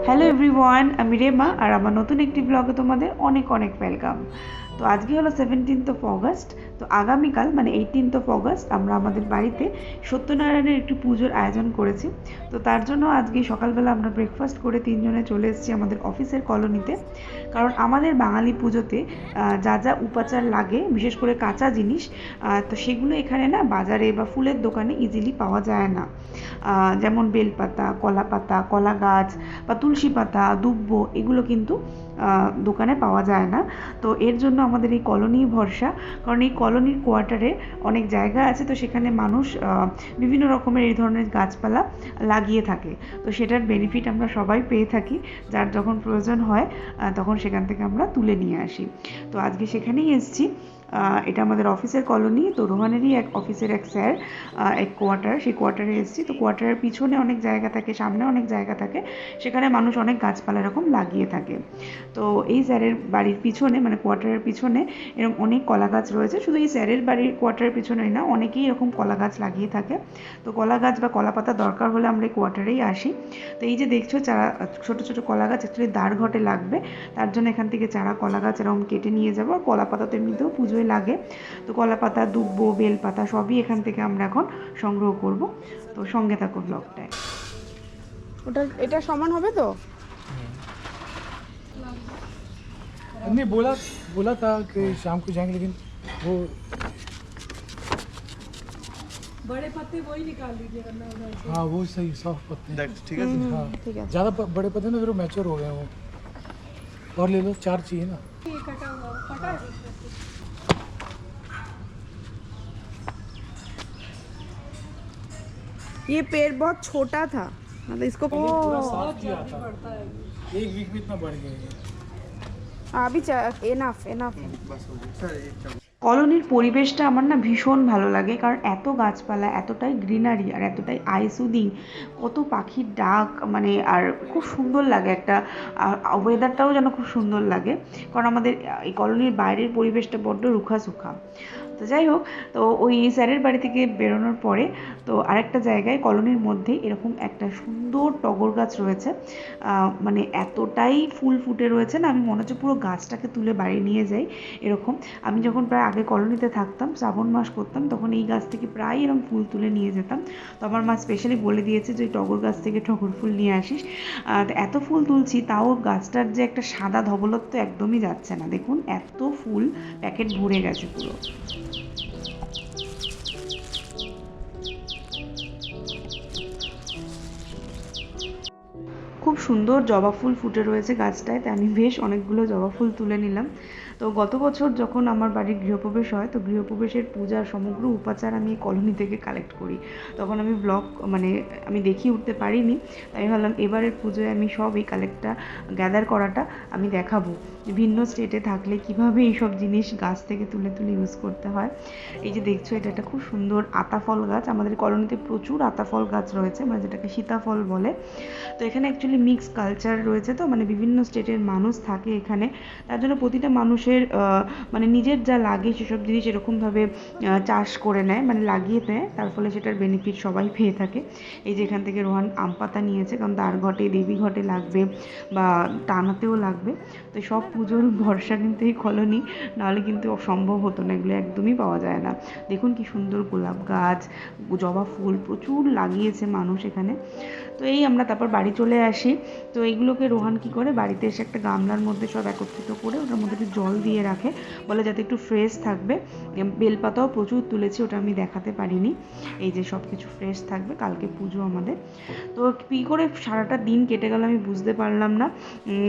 Hello everyone, আমি রেমা আর আমার নতুন একটি ব্লগে তোমাদের অনেক অনেক ওয়েলকাম। তো আজকে হলো 17th অগস্ট। তো আগামীকাল মানে 18th অগস্ট আমরা আমাদের বাড়িতে সত্যনারায়ণের একটি পুজোর আয়োজন করেছি। তো তার জন্য আজকে সকালবেলা আমরা ব্রেকফাস্ট করে তিনজনে চলে এসেছি আমাদের অফিসের কলোনিতে। কারণ আমাদের বাঙালি পুজোতে যা যা উপাচার লাগে, বিশেষ করে কাঁচা জিনিস, তো সেগুলো এখানে না বাজারে বা ফুলের দোকানে ইজিলি পাওয়া যায় না। যেমন বেলপাতা, কলা পাতা, কলা গাছ বা তুলসী পাতা, দুব্ব, এগুলো কিন্তু দোকানে পাওয়া যায় না। তো এর জন্য আমাদের এই কলোনি ভরসা। কারণ এই কলোনির কোয়ার্টারে অনেক জায়গা আছে, তো সেখানে মানুষ বিভিন্ন রকমের এই ধরনের গাছপালা লাগিয়ে থাকে। তো সেটার বেনিফিট আমরা সবাই পেয়ে থাকি। যার যখন প্রয়োজন হয় তখন সেখান থেকে আমরা তুলে নিয়ে আসি। তো আজকে সেখানেই এসেছি। এটা আমাদের অফিসের কলোনি। তো রোহানেরই এক অফিসের এক স্যার এক কোয়ার্টার, সেই কোয়ার্টারে এসেছি। তো কোয়ার্টারের পিছনে অনেক জায়গা থাকে, সামনে অনেক জায়গা থাকে, সেখানে মানুষ অনেক গাছপালা এরকম লাগিয়ে থাকে। তো এই স্যারের বাড়ির পিছনে মানে কোয়ার্টারের পিছনে এরকম অনেক কলা গাছ রয়েছে। শুধু এই স্যারের বাড়ির কোয়ার্টারের পিছনেই না, অনেকেই এরকম কলা গাছ লাগিয়ে থাকে। তো কলা গাছ বা কলা পাতা দরকার হলে আমরা এই কোয়ার্টারেই আসি। তো এই যে দেখছো চারা, ছোটো ছোটো কলা গাছ অ্যাকচুয়ালি দ্বার ঘটে লাগবে, তার জন্য এখান থেকে চারা কলা গাছ এরকম কেটে নিয়ে যাবো। আর কলা পাতা তো এমনিতেও পুজোয় লাগে। তো কলা পাতা, দুব্ব, বেলপাতা সবই এখান থেকে আমরা এখন সংগ্রহ করব। তো সঙ্গে থাকো ব্লগটায়। ওটা এটা সমান হবে তো? नहीं बोला बोला था कि शाम को जाएंगे, लेकिन वो बड़े पत्ते वही निकाल लीजिए वरना उधर से। हाँ वो सही सॉफ्ट पत्ते ठीक है हाँ ঠিক আছে। ज़्यादा बड़े पत्ते ना फिर वो मैच्योर हो गए वो। और ले लो, 4 चाहिए ना। ये कटा हुआ कटा है ये पेड़ बहुत छोटा था, मतलब इसको पूरा बहुत साफ किया जल्दी था, बढ़ता है ये। 1 वीक में इतना बढ़ गया ये। अभी एनफ एनफ কলোনির পরিবেশটা আমার না ভীষণ ভালো লাগে, কারণ এত গাছপালা, এতটাই গ্রিনারি আর এতটাই আই সুদিং, কত পাখির ডাক, মানে আর খুব সুন্দর লাগে একটা। ওয়েদারটাও যেন খুব সুন্দর লাগে, কারণ আমাদের এই কলোনির বাইরের পরিবেশটা বড্ড রুখা সুখা। তো যাই হোক, তো ওই স্যারের বাড়ি থেকে বেরোনোর পরে তো আরেকটা জায়গায় কলোনির মধ্যেই এরকম একটা সুন্দর টগর গাছ রয়েছে। মানে এতটাই ফুল ফুটে রয়েছে না, আমি মনে হচ্ছে পুরো গাছটাকে তুলে বাড়ি নিয়ে যাই এরকম। আমি যখন প্রায় আগে কলোনিতে থাকতাম, শ্রাবণ মাস করতাম, তখন এই গাছ থেকে প্রায় এরকম ফুল তুলে নিয়ে যেতাম। তো আমার মা স্পেশালি বলে দিয়েছে যে ওই টগর গাছ থেকে টগর ফুল নিয়ে আসিস। তো এত ফুল তুলছি, তাও গাছটার যে একটা সাদা ধবলত্ব একদমই যাচ্ছে না। দেখুন এত ফুল, প্যাকেট ভরে গেছে পুরো। খুব সুন্দর জবা ফুল ফুটে রয়েছে গাছটায়, তাই আমি বেশ অনেকগুলো জবা ফুল তুলে নিলাম। তো গত বছর যখন আমার বাড়ির গৃহপ্রবেশ হয়, তো গৃহপ্রবেশের পূজার সমগ্র উপাচার আমি এই কলোনি থেকে কালেক্ট করি। তখন আমি ব্লগ মানে আমি দেখিয়ে উঠতে পারিনি, তাই আমি ভাবলাম এবারের পুজোয় আমি সব এই কালেক্টটা গ্যাদার করাটা আমি দেখাবো, ভিন্ন স্টেটে থাকলে কীভাবে এইসব জিনিস গাছ থেকে তুলে তুলে ইউজ করতে হয়। এই যে দেখছো, এটা একটা খুব সুন্দর আতাফল গাছ। আমাদের কলোনিতে প্রচুর আতাফল গাছ রয়েছে, মানে যেটাকে সীতাফল বলে। তো এখানে অ্যাকচুয়ালি মিক্স কালচার রয়েছে, তো মানে বিভিন্ন স্টেটের মানুষ থাকে এখানে। তার জন্য প্রতিটা মানুষের মানে নিজের যা লাগে সেসব জিনিস এরকমভাবে চাষ করে নেয়, মানে লাগিয়ে নেয়, তার ফলে সেটার বেনিফিট সবাই পেয়ে থাকে। এই যে এখান থেকে রোহান আম পাতা নিয়েছে, কারণ দ্বার ঘটে, দেবী ঘটে লাগবে বা টানাতেও লাগবে। তো সব পুজোর ভরসা কিন্তু এই কলোনি, নাহলে কিন্তু সম্ভব হতো না, এগুলো একদমই পাওয়া যায় না। দেখুন কি সুন্দর গোলাপ গাছ, জবা ফুল প্রচুর লাগিয়েছে মানুষ এখানে। তো এই আমরা তারপর বাড়ি চলে আসি। তো এইগুলোকে রোহান কী করে, বাড়িতে এসে একটা গামলার মধ্যে সব একত্রিত করে ওটার মধ্যে একটু জল দিয়ে রাখে, বলে যাতে একটু ফ্রেশ থাকবে। বেলপাতাও প্রচুর তুলেছি, ওটা আমি দেখাতে পারিনি। এই যে সব কিছু ফ্রেশ থাকবে, কালকে পুজো আমাদের। তো কী করে সারাটা দিন কেটে গেল আমি বুঝতে পারলাম না।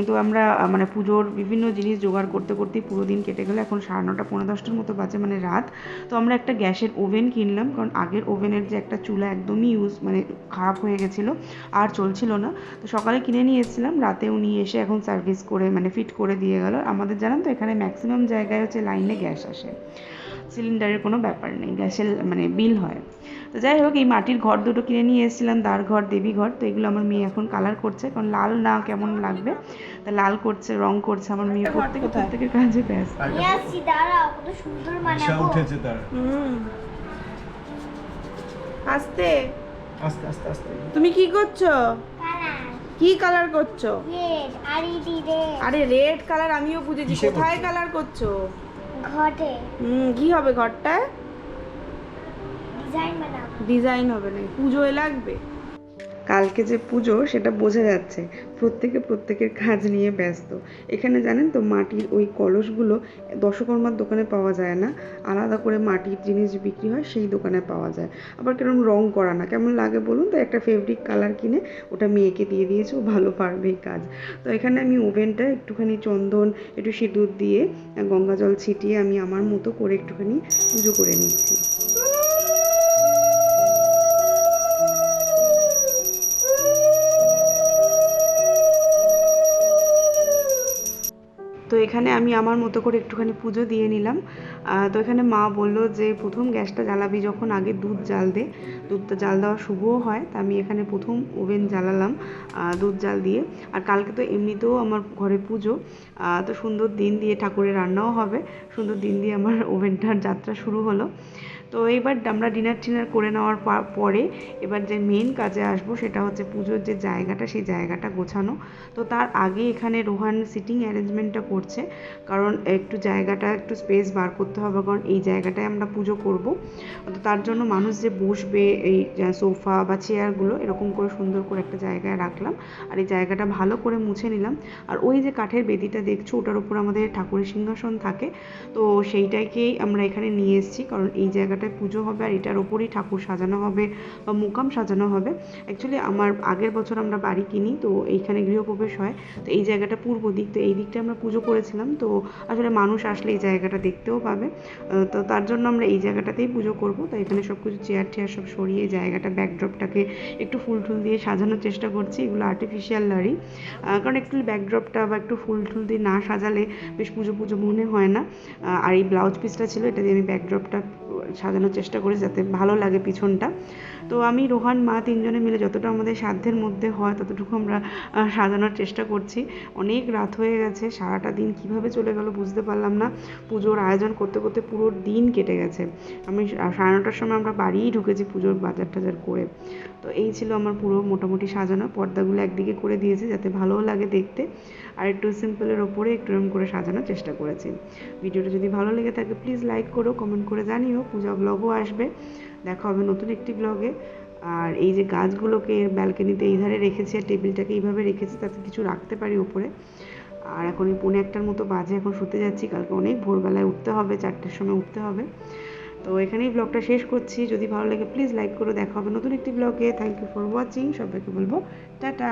তো আমরা মানে পুজোর বিভিন্ন জিনিস জোগাড় করতে করতেই পুরো দিন কেটে গেলো। এখন 9:30 পৌনে 10টার মতো বাজে, মানে রাত। তো আমরা একটা গ্যাসের ওভেন কিনলাম, কারণ আগের ওভেনের যে একটা চুলা একদমই মানে খারাপ হয়ে গেছিলো, আর চলছিল না। তো সকালে কিনে নিয়ে এসেছিলাম, রাতে উনি এসে এখন সার্ভিস করে মানে ফিট করে দিয়ে গেল। আমাদের জানেন তো এখানে ম্যাক্সিমাম জায়গায় হচ্ছে লাইনে গ্যাস আসে, সিলিন্ডারের কোনো ব্যাপার নেই, গ্যাসের মানে বিল হয়। তো যাই হোক, এই মাটির ঘর দুটো কিনে নিয়ে এসেছিলাম, দ্বার ঘর, দেবী ঘর। তো এগুলো আমার মেয়ে এখন কালার করছে, কারণ লাল না কেমন লাগবে, তা লাল করছে, রং করছে। আমার মেয়ে প্রত্যেকের কাজে ব্যস্ত। উঠেছে তার। আস্তে আস্তে আস্তে আস্তে তুমি কি করছো? কি কালার করছো? রেড আরইডি রেড আরে রেড কালার আমিও বুঝেছি, কিসে কোথায় করছো? কালার করছো? ঘটে কি হবে ঘরটায়? ডিজাইন বানাবো। ডিজাইন হবে না, পুজোয় লাগবে। কালকে যে পুজো সেটা বোঝা যাচ্ছে, প্রত্যেকে প্রত্যেকের কাজ নিয়ে ব্যস্ত। এখানে জানেন তো মাটির ওই কলসগুলো দশকর্মার দোকানে পাওয়া যায় না, আলাদা করে মাটির জিনিস বিক্রি হয় সেই দোকানে পাওয়া যায়। আবার কেরম রং করা না, কেমন লাগে বলুন তো, একটা ফেব্রিক কালার কিনে ওটা মেয়েকে দিয়ে দিয়েছে, ও ভালো পারবে এই কাজ। তো এখানে আমি ওভেনটা একটুখানি চন্দন একটু সিঁদুর দিয়ে গঙ্গা জল ছিটিয়ে আমি আমার মতো করে একটুখানি পুজো করে নিচ্ছি। তো এখানে আমি আমার মতো করে একটুখানি পুজো দিয়ে নিলাম। তো এখানে মা বলল যে প্রথম গ্যাসটা জ্বালাবি যখন আগে দুধ জাল দে, দুধটা জাল দেওয়া শুভও হয়। তা আমি এখানে প্রথম ওভেন জ্বালালাম দুধ জাল দিয়ে। আর কালকে তো এমনিতেও আমার ঘরে পুজো, তো সুন্দর দিন দিয়ে ঠাকুরের রান্নাও হবে, সুন্দর দিন দিয়ে আমার ওভেনটার যাত্রা শুরু হলো। তো এবার আমরা ডিনার টিনার করে নেওয়ার পরে এবার যে মেন কাজে আসবো সেটা হচ্ছে পুজোর যে জায়গাটা, সেই জায়গাটা গোছানো। তো তার আগে এখানে রোহান সিটিং অ্যারেঞ্জমেন্টটা করছে, কারণ একটু জায়গাটা একটু স্পেস বার করতে হবে, কারণ এই জায়গাটায় আমরা পুজো করব। তো তার জন্য মানুষ যে বসবে এই সোফা বা চেয়ারগুলো এরকম করে সুন্দর করে একটা জায়গায় রাখলাম, আর এই জায়গাটা ভালো করে মুছে নিলাম। আর ওই যে কাঠের বেদিটা দেখছো ওটার উপর আমাদের ঠাকুরের সিংহাসন থাকে, তো সেইটাকেই আমরা এখানে নিয়ে এসেছি, কারণ এই জায়গাটায় পুজো হবে আর এটার ওপরেই ঠাকুর সাজানো হবে বা মুকাম সাজানো হবে। অ্যাকচুয়ালি আমার আগের বছর আমরা বাড়ি কিনি, তো এইখানে গৃহপ্রবেশ হয়, তো এই জায়গাটা পূর্ব দিক, তো এই দিকটা আমরা পুজো করেছিলাম। তো আসলে মানুষ আসলে এই জায়গাটা দেখতেও পাবে, তো তার জন্য আমরা এই জায়গাটাতেই পুজো করব। তো এখানে সব কিছু চেয়ার টেয়ার সব সরিয়ে জায়গাটা ব্যাকড্রপটাকে একটু ফুল টুল দিয়ে সাজানোর চেষ্টা করছি। এগুলো আর্টিফিশিয়াল লারি, কারণ একটু ব্যাকড্রপটা বা একটু ফুল টুল দিয়ে না সাজালে বেশ পুজো পুজো মনে হয় না। আর এই ব্লাউজ পিসটা ছিল, এটা দিয়ে আমি ব্যাকড্রপটা সাজানোর চেষ্টা করি যাতে ভালো লাগে পিছনটা। তো আমি রোহান মা তিনজনে মিলে যতটা আমাদের সাধ্যের মধ্যে হয় ততটুকু আমরা সাজানোর চেষ্টা করছি। অনেক রাত হয়ে গেছে, সারাটা দিন কিভাবে চলে গেল বুঝতে পারলাম না। পুজোর আয়োজন করতে করতে পুরো দিন কেটে গেছে। আমি 9:30টার সময় আমরা বাড়িই ঢুকেছি পুজোর বাজার টাজার করে। তো এই ছিল আমার পুরো মোটামুটি সাজানো, পর্দাগুলো একদিকে করে দিয়েছি যাতে ভালোও লাগে দেখতে, আর একটু সিম্পলের ওপরে একটু এরকম করে সাজানোর চেষ্টা করেছি। ভিডিওটা যদি ভালো লেগে থাকে প্লিজ লাইক করো, কমেন্ট করে জানিও। পূজা ব্লগও আসবে, দেখা হবে নতুন একটি ব্লগে। আর এই যে গাছগুলোকে ব্যালকনিতে এই ধারে রেখেছি আর টেবিলটাকে এইভাবে রেখেছি তাতে কিছু রাখতে পারি ওপরে। আর এখন এই 1:45টার মতো বাজে, এখন শুতে যাচ্ছি, কালকে অনেক ভোরবেলায় উঠতে হবে, 4টের সময় উঠতে হবে। তো এখানেই ব্লগটা শেষ করছি, যদি ভালো লাগে প্লিজ লাইক করো, দেখা হবে নতুন একটি ব্লগে। থ্যাংক ইউ ফর ওয়াচিং, সবাইকে বলবো টাটা।